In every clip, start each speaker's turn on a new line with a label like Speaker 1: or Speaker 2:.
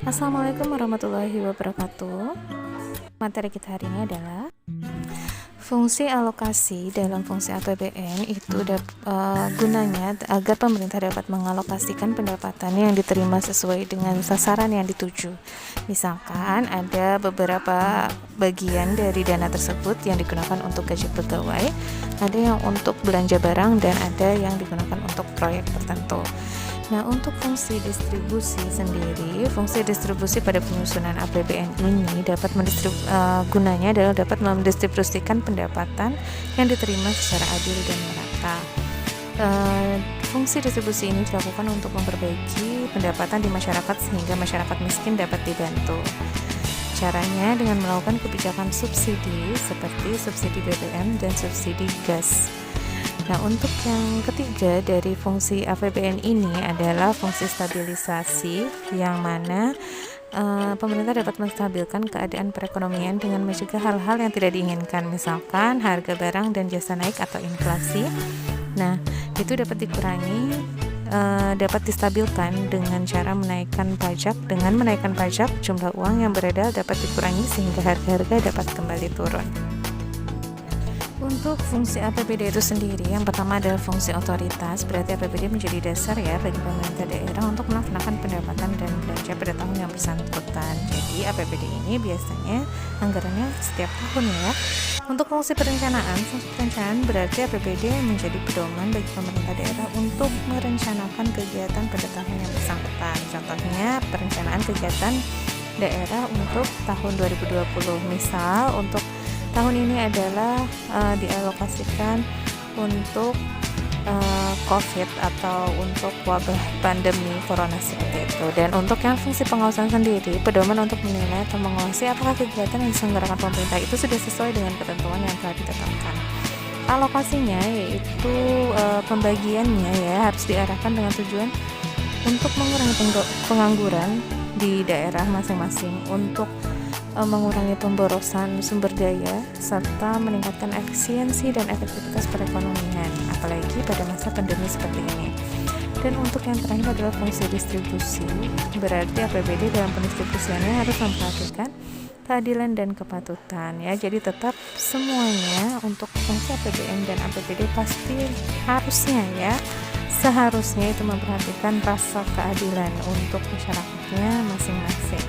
Speaker 1: Assalamualaikum warahmatullahi wabarakatuh. Materi kita hari ini adalah fungsi alokasi dalam fungsi APBN itu gunanya agar pemerintah dapat mengalokasikan pendapatan yang diterima sesuai dengan sasaran yang dituju. Misalkan ada beberapa bagian dari dana tersebut yang digunakan untuk gaji pegawai, ada yang untuk belanja barang, dan ada yang digunakan untuk proyek tertentu. Nah, untuk fungsi distribusi sendiri, fungsi distribusi pada penyusunan APBN ini gunanya adalah dapat mendistribusikan pendapatan yang diterima secara adil dan merata. Fungsi distribusi ini dilakukan untuk memperbaiki pendapatan di masyarakat sehingga masyarakat miskin dapat dibantu. Caranya dengan melakukan kebijakan subsidi seperti subsidi BBM dan subsidi gas. Nah, untuk yang ketiga dari fungsi APBN ini adalah fungsi stabilisasi, yang mana pemerintah dapat menstabilkan keadaan perekonomian dengan mencegah hal-hal yang tidak diinginkan, misalkan harga barang dan jasa naik atau inflasi. Nah, itu dapat dikurangi, dapat distabilkan dengan cara menaikkan pajak. Dengan menaikkan pajak, jumlah uang yang beredar dapat dikurangi sehingga harga-harga dapat kembali turun. Untuk fungsi APBD itu sendiri, yang pertama adalah fungsi otoritas, berarti APBD menjadi dasar ya bagi pemerintah daerah untuk melaksanakan pendapatan dan belanja pada tahun yang bersangkutan. Jadi APBD ini biasanya anggarannya setiap tahun ya. Untuk fungsi perencanaan berarti APBD menjadi pedoman bagi pemerintah daerah untuk merencanakan kegiatan pada tahun yang bersangkutan. Contohnya perencanaan kegiatan daerah untuk tahun 2020, misal untuk tahun ini adalah dialokasikan untuk COVID atau untuk wabah pandemi corona seperti itu. Dan untuk yang fungsi pengawasan sendiri, pedoman untuk menilai atau mengawasi apakah kegiatan yang diselenggarakan pemerintah itu sudah sesuai dengan ketentuan yang telah ditetapkan. Alokasinya yaitu pembagiannya ya harus diarahkan dengan tujuan untuk mengurangi pengangguran di daerah masing-masing, untuk mengurangi pemborosan sumber daya, serta meningkatkan efisiensi dan efektivitas perekonomian, apalagi pada masa pandemi seperti ini. Dan untuk yang terakhir adalah fungsi distribusi, berarti APBD dalam pendistribusiannya harus memperhatikan keadilan dan kepatutan ya. Jadi tetap semuanya untuk fungsi APBN dan APBD pasti seharusnya itu memperhatikan rasa keadilan untuk masyarakatnya masing-masing.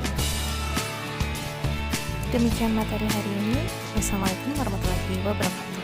Speaker 1: Demikian materi hari ini. Wassalamualaikum warahmatullahi wabarakatuh.